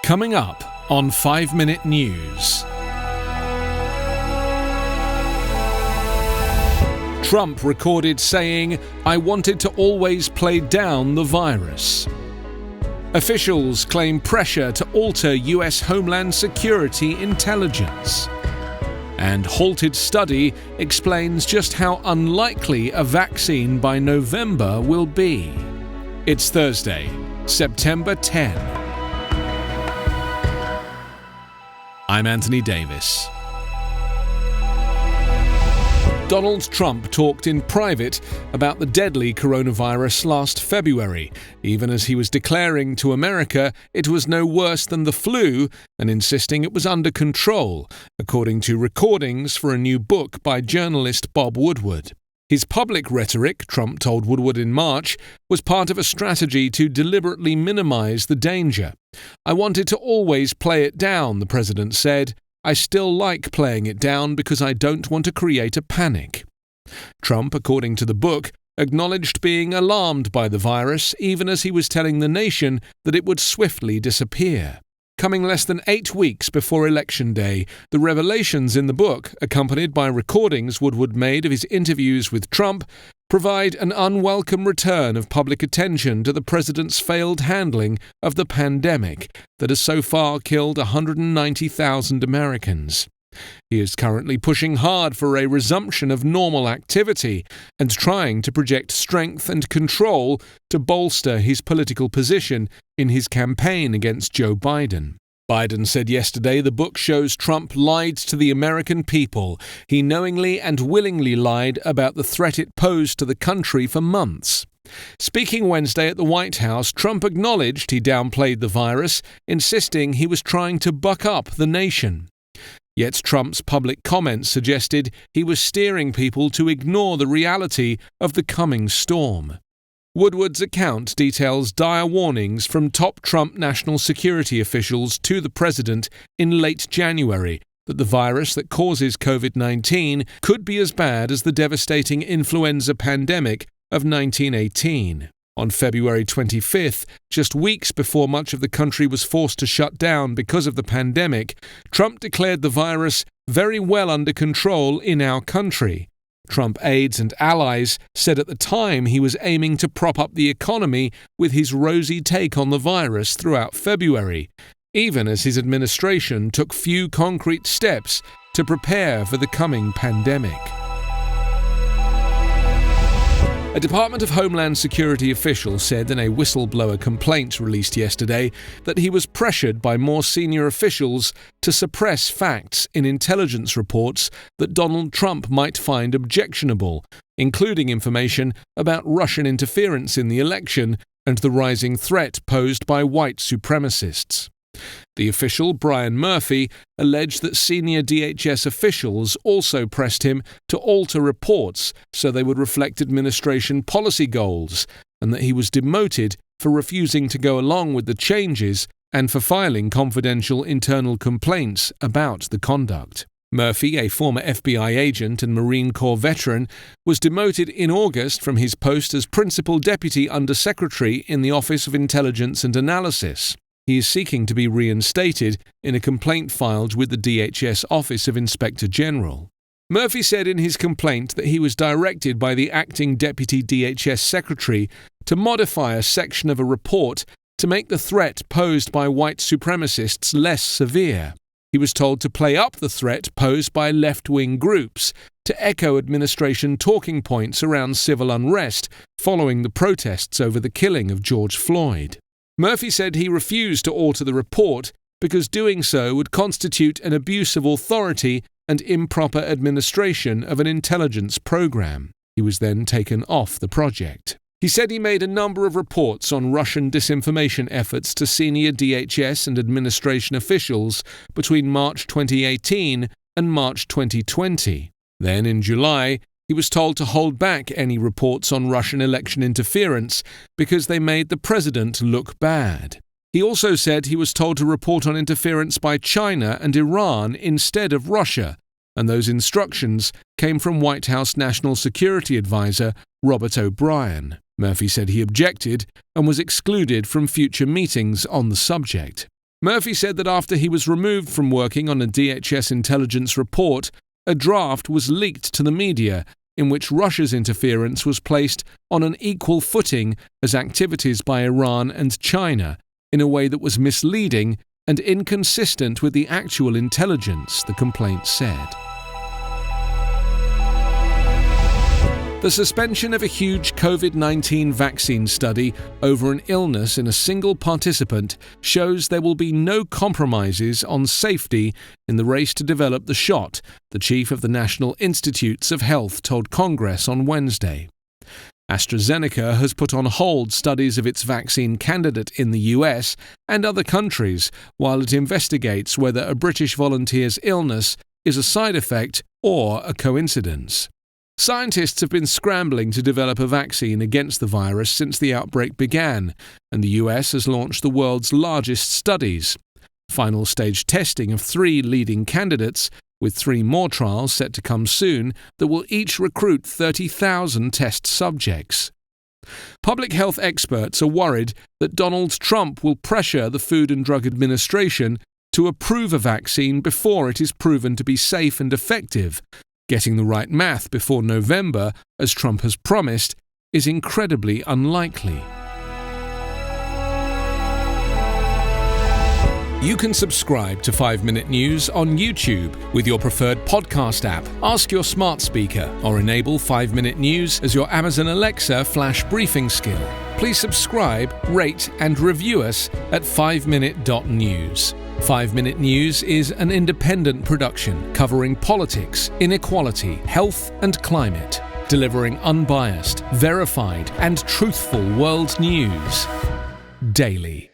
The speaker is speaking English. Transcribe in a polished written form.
Coming up on 5 Minute News. Trump recorded saying, "I wanted to always play down the virus." Officials claim pressure to alter US Homeland Security intelligence. And Halted study explains just how unlikely a vaccine by November will be. It's Thursday, September 10. I'm Anthony Davis. Donald Trump talked in private about the deadly coronavirus last February, even as he was declaring to America it was no worse than the flu and insisting it was under control, according to recordings for a new book by journalist Bob Woodward. His public rhetoric, Trump told Woodward in March, was part of a strategy to deliberately minimize the danger. "I wanted to always play it down," the president said. "I still like playing it down because I don't want to create a panic." Trump, according to the book, acknowledged being alarmed by the virus even as he was telling the nation that it would swiftly disappear. Coming less than 8 weeks before Election Day, the revelations in the book, accompanied by recordings Woodward made of his interviews with Trump, provide an unwelcome return of public attention to the president's failed handling of the pandemic that has so far killed 190,000 Americans. He is currently pushing hard for a resumption of normal activity and trying to project strength and control to bolster his political position in his campaign against Joe Biden. Biden said yesterday the book shows Trump lied to the American people. He knowingly and willingly lied about the threat it posed to the country for months. Speaking Wednesday at the White House, Trump acknowledged he downplayed the virus, insisting he was trying to buck up the nation. Yet Trump's public comments suggested he was steering people to ignore the reality of the coming storm. Woodward's account details dire warnings from top Trump national security officials to the president in late January that the virus that causes COVID-19 could be as bad as the devastating influenza pandemic of 1918. On February 25th, just weeks before much of the country was forced to shut down because of the pandemic, Trump declared the virus very well under control in our country. Trump aides and allies said at the time he was aiming to prop up the economy with his rosy take on the virus throughout February, even as his administration took few concrete steps to prepare for the coming pandemic. A Department of Homeland Security official said in a whistleblower complaint released yesterday that he was pressured by more senior officials to suppress facts in intelligence reports that Donald Trump might find objectionable, including information about Russian interference in the election and the rising threat posed by white supremacists. The official, Brian Murphy, alleged that senior DHS officials also pressed him to alter reports so they would reflect administration policy goals, and that he was demoted for refusing to go along with the changes and for filing confidential internal complaints about the conduct. Murphy, a former FBI agent and Marine Corps veteran, was demoted in August from his post as Principal Deputy Undersecretary in the Office of Intelligence and Analysis. He is seeking to be reinstated in a complaint filed with the DHS Office of Inspector General. Murphy said in his complaint that he was directed by the acting Deputy DHS Secretary to modify a section of a report to make the threat posed by white supremacists less severe. He was told to play up the threat posed by left-wing groups, to echo administration talking points around civil unrest following the protests over the killing of George Floyd. Murphy said he refused to alter the report because doing so would constitute an abuse of authority and improper administration of an intelligence program. He was then taken off the project. He said he made a number of reports on Russian disinformation efforts to senior DHS and administration officials between March 2018 and March 2020. Then, in July, he was told to hold back any reports on Russian election interference because they made the president look bad. He also said he was told to report on interference by China and Iran instead of Russia, and those instructions came from White House National Security Advisor Robert O'Brien. Murphy said he objected and was excluded from future meetings on the subject. Murphy said that after he was removed from working on a DHS intelligence report, a draft was leaked to the media in which Russia's interference was placed on an equal footing as activities by Iran and China, in a way that was misleading and inconsistent with the actual intelligence, the complaint said. The suspension of a huge COVID-19 vaccine study over an illness in a single participant shows there will be no compromises on safety in the race to develop the shot, the chief of the National Institutes of Health told Congress on Wednesday. AstraZeneca has put on hold studies of its vaccine candidate in the US and other countries while it investigates whether a British volunteer's illness is a side effect or a coincidence. Scientists have been scrambling to develop a vaccine against the virus since the outbreak began, and the US has launched the world's largest studies. Final stage testing of 3 leading candidates, with 3 more trials set to come soon that will each recruit 30,000 test subjects. Public health experts are worried that Donald Trump will pressure the Food and Drug Administration to approve a vaccine before it is proven to be safe and effective. Getting the right math before November, as Trump has promised, is incredibly unlikely. You can subscribe to 5 Minute News on YouTube with your preferred podcast app. Ask your smart speaker or enable 5 Minute News as your Amazon Alexa flash briefing skill. Please subscribe, rate and review us at 5minute.news. 5 Minute News is an independent production covering politics, inequality, health and climate, delivering unbiased, verified and truthful world news daily.